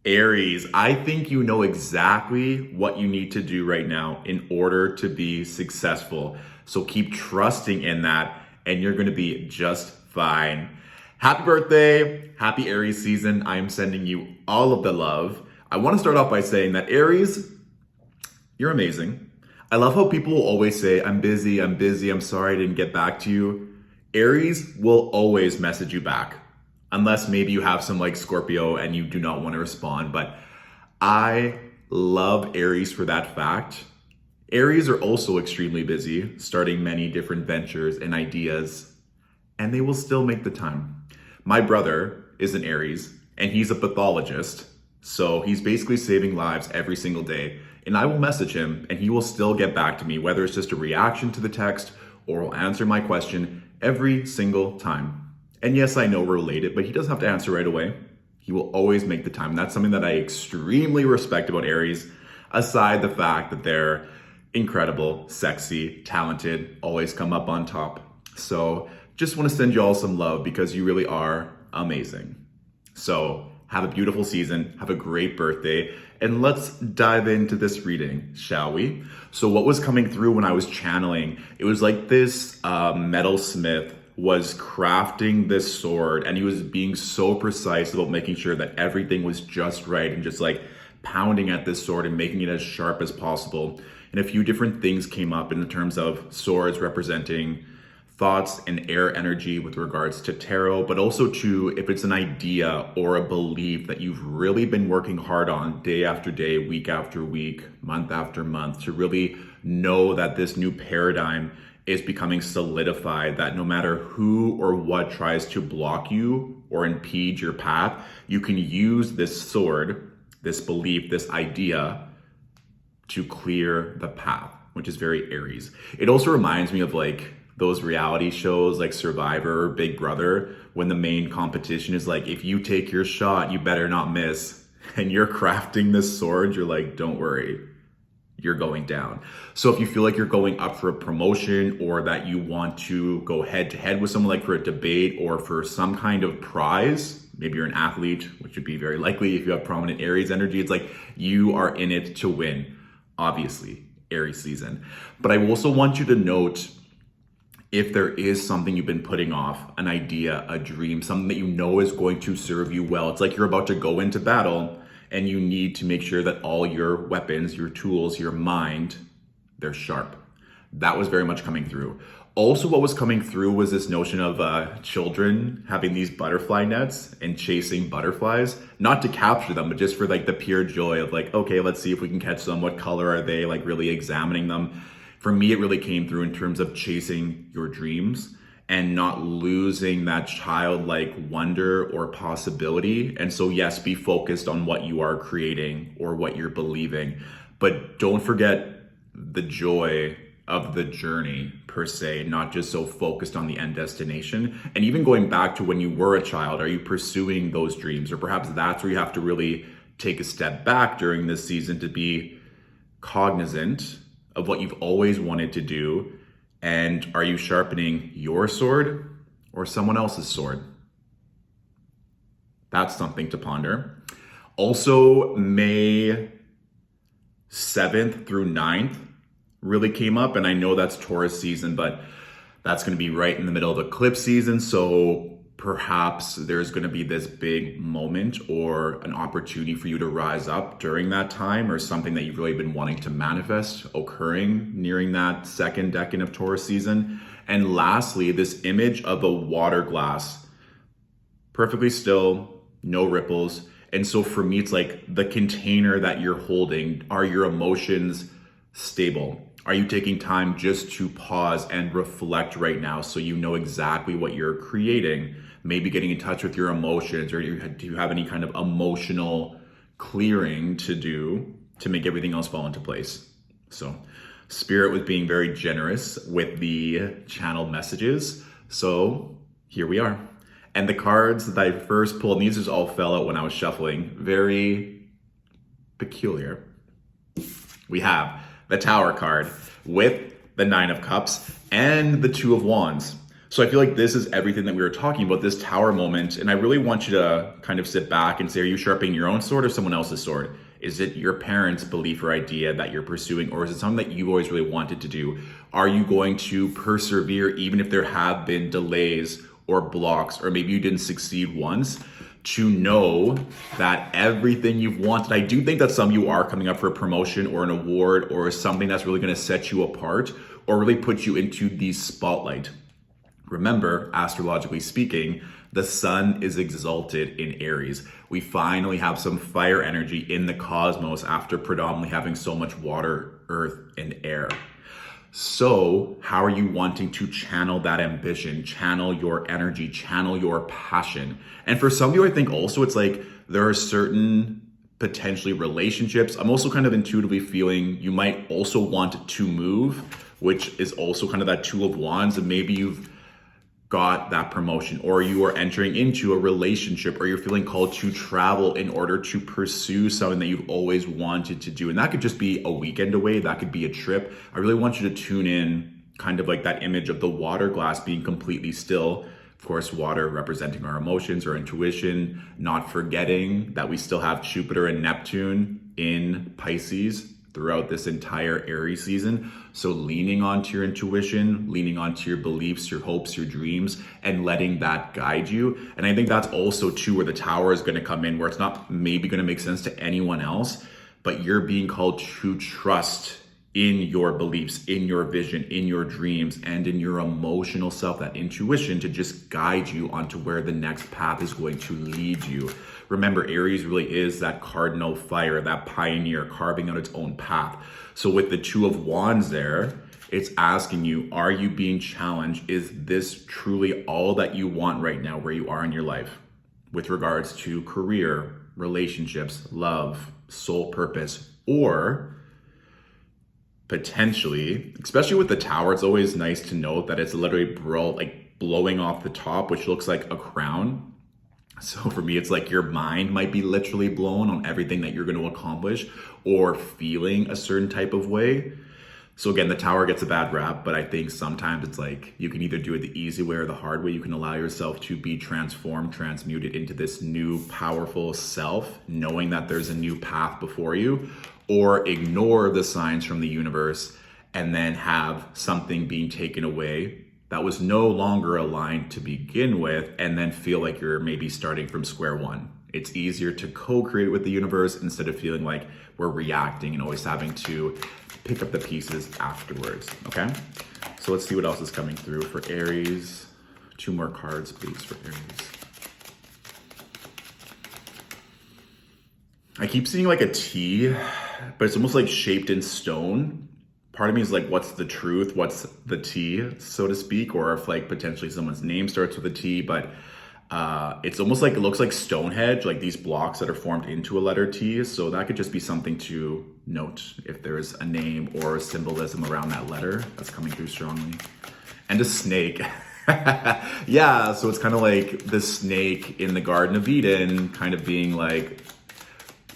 Aries, I think you know exactly what you need to do right now in order to be successful. So keep trusting in that, and you're going to be just fine. Happy birthday. Happy Aries season. I am sending you all of the love. I want to start off by saying that Aries, you're amazing. I love how people will always say, I'm busy, I'm sorry I didn't get back to you. Aries will always message you back, unless maybe you have some like Scorpio and you do not want to respond. But I love Aries for that fact. Aries are also extremely busy, starting many different ventures and ideas, and they will still make the time. My brother is an Aries, and he's a pathologist, so he's basically saving lives every single day. And I will message him, and he will still get back to me, whether it's just a reaction to the text or will answer my question every single time. And yes, I know we're related, but he doesn't have to answer right away. He will always make the time. That's something that I extremely respect about Aries, aside the fact that they're incredible, sexy, talented, always come up on top. So just want to send you all some love because you really are amazing. So have a beautiful season, have a great birthday, and let's dive into this reading, shall we? So what was coming through when I was channeling, it was like this metalsmith was crafting this sword, and he was being so precise about making sure that everything was just right and just like pounding at this sword and making it as sharp as possible. And a few different things came up in terms of swords representing thoughts and air energy with regards to tarot, but also to if it's an idea or a belief that you've really been working hard on day after day, week after week, month after month, to really know that this new paradigm is becoming solidified, that no matter who or what tries to block you or impede your path, you can use this sword, this belief, this idea to clear the path, which is very Aries. It also reminds me of like those reality shows like Survivor or Big Brother, when the main competition is like, if you take your shot, you better not miss. And you're crafting this sword, you're like, don't worry, you're going down. So if you feel like you're going up for a promotion, or that you want to go head to head with someone, like for a debate or for some kind of prize, maybe you're an athlete, which would be very likely if you have prominent Aries energy, it's like you are in it to win. Obviously, Aries season. But I also want you to note if there is something you've been putting off, an idea, a dream, something that you know is going to serve you well. It's like you're about to go into battle and you need to make sure that all your weapons, your tools, your mind, they're sharp. That was very much coming through. Also, what was coming through was this notion of children having these butterfly nets and chasing butterflies, not to capture them, but just for like the pure joy of like, okay, let's see if we can catch them. What color are they? Like really examining them. For me, it really came through in terms of chasing your dreams and not losing that childlike wonder or possibility. And so, yes, be focused on what you are creating or what you're believing, but don't forget the joy of the journey per se, not just so focused on the end destination. And even going back to when you were a child, are you pursuing those dreams? Or perhaps that's where you have to really take a step back during this season to be cognizant of what you've always wanted to do. And are you sharpening your sword or someone else's sword? That's something to ponder. Also, May 7th through 9th really came up, and I know that's Taurus season, but that's going to be right in the middle of eclipse season. So perhaps there's going to be this big moment or an opportunity for you to rise up during that time, or something that you've really been wanting to manifest occurring nearing that second decan of Taurus season. And lastly, this image of a water glass, perfectly still, no ripples. And so for me, it's like the container that you're holding, are your emotions stable? Are you taking time just to pause and reflect right now so you know exactly what you're creating? Maybe getting in touch with your emotions, or do you have any kind of emotional clearing to do to make everything else fall into place? So Spirit was being very generous with the channeled messages. So here we are. And the cards that I first pulled, and these just all fell out when I was shuffling, very peculiar. We have the Tower card with the Nine of Cups and the Two of Wands. So I feel like this is everything that we were talking about, this tower moment. And I really want you to kind of sit back and say, are you sharpening your own sword or someone else's sword? Is it your parents' belief or idea that you're pursuing, or is it something that you always really wanted to do? Are you going to persevere even if there have been delays or blocks, or maybe you didn't succeed once, to know that everything you've wanted? I do think that some of you are coming up for a promotion or an award or something that's really going to set you apart or really put you into the spotlight. Remember, astrologically speaking, the sun is exalted in Aries. We finally have some fire energy in the cosmos after predominantly having so much water, earth, and air. So how are you wanting to channel that ambition, channel your energy, channel your passion? And for some of you, I think also it's like there are certain potentially relationships. I'm also kind of intuitively feeling you might also want to move, which is also kind of that Two of Wands, and maybe you've got that promotion, or you are entering into a relationship, or you're feeling called to travel in order to pursue something that you've always wanted to do. And that could just be a weekend away, that could be a trip. I really want you to tune in, kind of like that image of the water glass being completely still. Of course, water representing our emotions, our intuition, not forgetting that we still have Jupiter and Neptune in Pisces throughout this entire Aries season. So leaning onto your intuition, leaning onto your beliefs, your hopes, your dreams, and letting that guide you. And I think that's also too where the tower is going to come in, where it's not maybe going to make sense to anyone else, but you're being called to trust in your beliefs, in your vision, in your dreams, and in your emotional self, that intuition to just guide you onto where the next path is going to lead you. Remember, Aries really is that cardinal fire, that pioneer carving out its own path. So with the Two of Wands there, it's asking you, are you being challenged? Is this truly all that you want right now where you are in your life with regards to career, relationships, love, soul purpose, or potentially, especially with the tower, it's always nice to note that it's literally blowing off the top, which looks like a crown. So for me, it's like your mind might be literally blown on everything that you're going to accomplish or feeling a certain type of way. So again, the tower gets a bad rap, but I think sometimes it's like you can either do it the easy way or the hard way. You can allow yourself to be transformed, transmuted into this new powerful self, knowing that there's a new path before you, or ignore the signs from the universe and then have something being taken away that was no longer aligned to begin with, and then feel like you're maybe starting from square one. It's easier to co-create with the universe instead of feeling like we're reacting and always having to pick up the pieces afterwards, okay? So let's see what else is coming through for Aries. 2 more cards, please, for Aries. I keep seeing like a T, but it's almost like shaped in stone. Part of me is like, what's the truth? What's the T, so to speak? Or if like potentially someone's name starts with a T, but it's almost like, it looks like Stonehenge, like these blocks that are formed into a letter T. So that could just be something to note if there's a name or a symbolism around that letter that's coming through strongly. And a snake. Yeah, so it's kind of like the snake in the Garden of Eden, kind of being like,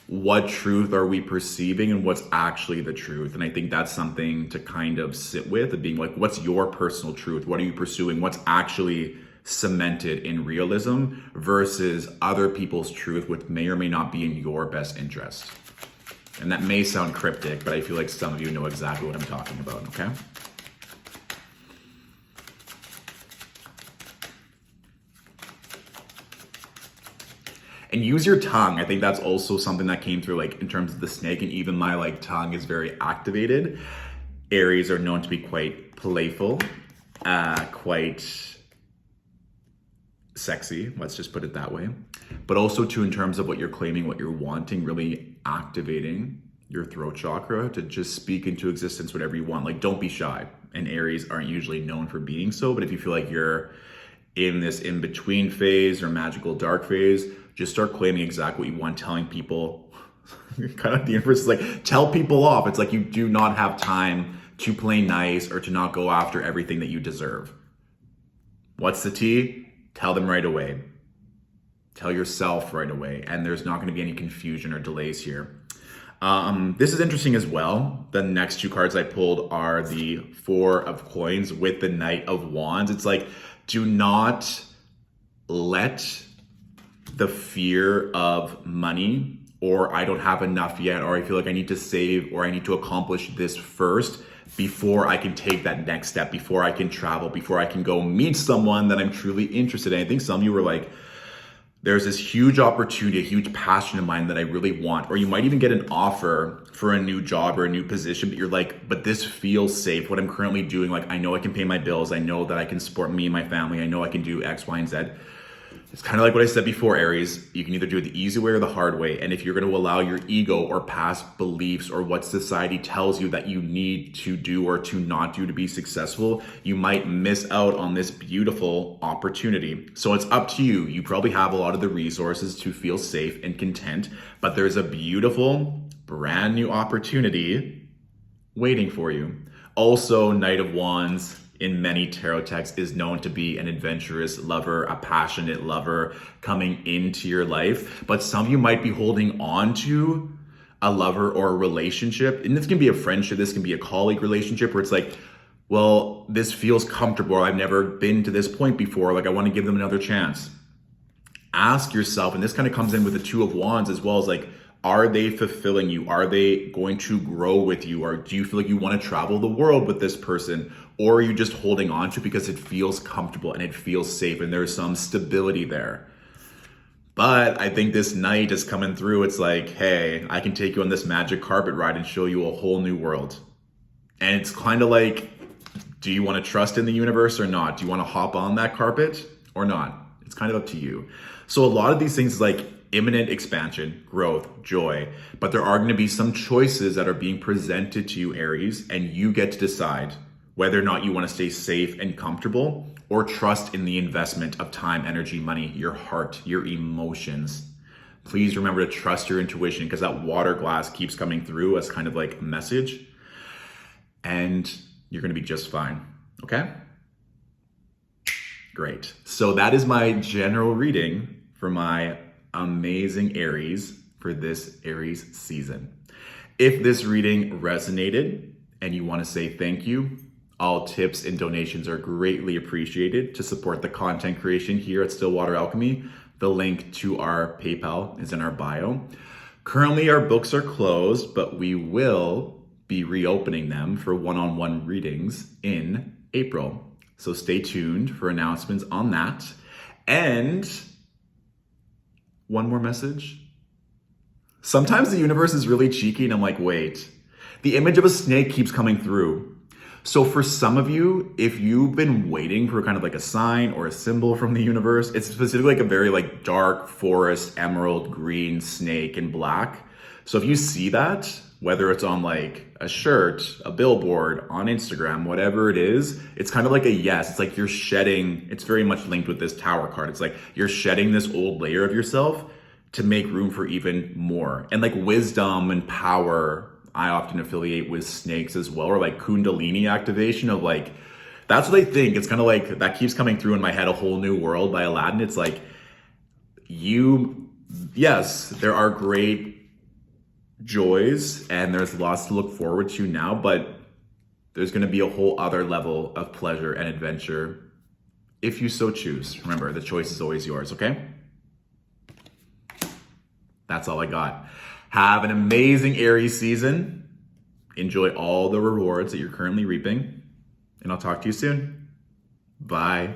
what truth are we perceiving and what's actually the truth? And I think that's something to kind of sit with, and being like, what's your personal truth? What are you pursuing? What's actually cemented in realism versus other people's truth, which may or may not be in your best interest? And that may sound cryptic, but I feel like some of you know exactly what I'm talking about, okay? And use your tongue. I think that's also something that came through, like in terms of the snake, and even my like tongue is very activated. Aries are known to be quite playful, quite sexy, let's just put it that way. But also too, in terms of what you're claiming, what you're wanting, really activating your throat chakra to just speak into existence whatever you want. Like, don't be shy. And Aries aren't usually known for being so, but if you feel like you're in this in-between phase or magical dark phase, just start claiming exactly what you want, telling people, kind of the universe is like, tell people off. It's like you do not have time to play nice or to not go after everything that you deserve. What's the T? Tell them right away. Tell yourself right away. And there's not going to be any confusion or delays here. This is interesting as well. The next 2 cards I pulled are the 4 of Coins with the Knight of Wands. It's like Do not let the fear of money, or I don't have enough yet, or I feel like I need to save, or I need to accomplish this first before I can take that next step, before I can travel, before I can go meet someone that I'm truly interested in. I think some of you were like, there's this huge opportunity, a huge passion of mine that I really want. Or you might even get an offer for a new job or a new position, but you're like, but this feels safe. What I'm currently doing, like, I know I can pay my bills. I know that I can support me and my family. I know I can do X, Y, and Z. It's kind of like what I said before, Aries. You can either do it the easy way or the hard way. And if you're going to allow your ego or past beliefs or what society tells you that you need to do or to not do to be successful, you might miss out on this beautiful opportunity. So it's up to you. You probably have a lot of the resources to feel safe and content, but there's a beautiful, brand new opportunity waiting for you. Also, Knight of Wands in many tarot texts is known to be an adventurous lover, a passionate lover coming into your life. But some of you might be holding on to a lover or a relationship. And this can be a friendship, this can be a colleague relationship where it's like, well, this feels comfortable. I've never been to this point before. Like, I want to give them another chance. Ask yourself, and this kind of comes in with the Two of Wands as well, as like, are they fulfilling you? Are they going to grow with you? Or do you feel like you want to travel the world with this person? Or are you just holding on to it because it feels comfortable and it feels safe and there's some stability there? But I think this night is coming through. It's like, hey, I can take you on this magic carpet ride and show you a whole new world. And it's kind of like, do you want to trust in the universe or not? Do you want to hop on that carpet or not? It's kind of up to you. So a lot of these things like imminent expansion, growth, joy, but there are going to be some choices that are being presented to you, Aries, and you get to decide whether or not you want to stay safe and comfortable or trust in the investment of time, energy, money, your heart, your emotions. Please remember to trust your intuition, because that water glass keeps coming through as kind of like a message, and you're going to be just fine. Okay? Great. So that is my general reading for my amazing Aries for this Aries season. If this reading resonated and you want to say thank you, all tips and donations are greatly appreciated to support the content creation here at Stillwater Alchemy. The link to our PayPal is in our bio. Currently, our books are closed, but we will be reopening them for one-on-one readings in April. So stay tuned for announcements on that. And one more message. Sometimes the universe is really cheeky and I'm like, wait, the image of a snake keeps coming through. So for some of you, if you've been waiting for kind of like a sign or a symbol from the universe, it's specifically like a very like dark forest, emerald green snake in black. So if you see that, whether it's on like a shirt, a billboard, on Instagram, whatever it is, it's kind of like a yes. It's like you're shedding, it's very much linked with this Tower card. It's like you're shedding this old layer of yourself to make room for even more. And like wisdom and power, I often affiliate with snakes as well, or like Kundalini activation of like, that's what I think. It's kind of like, that keeps coming through in my head, A Whole New World by Aladdin. It's like, yes, there are great joys and there's lots to look forward to now, but there's going to be a whole other level of pleasure and adventure if you so choose. Remember, the choice is always yours, okay? That's all I got. Have an amazing Aries season. Enjoy all the rewards that you're currently reaping, and I'll talk to you soon. Bye.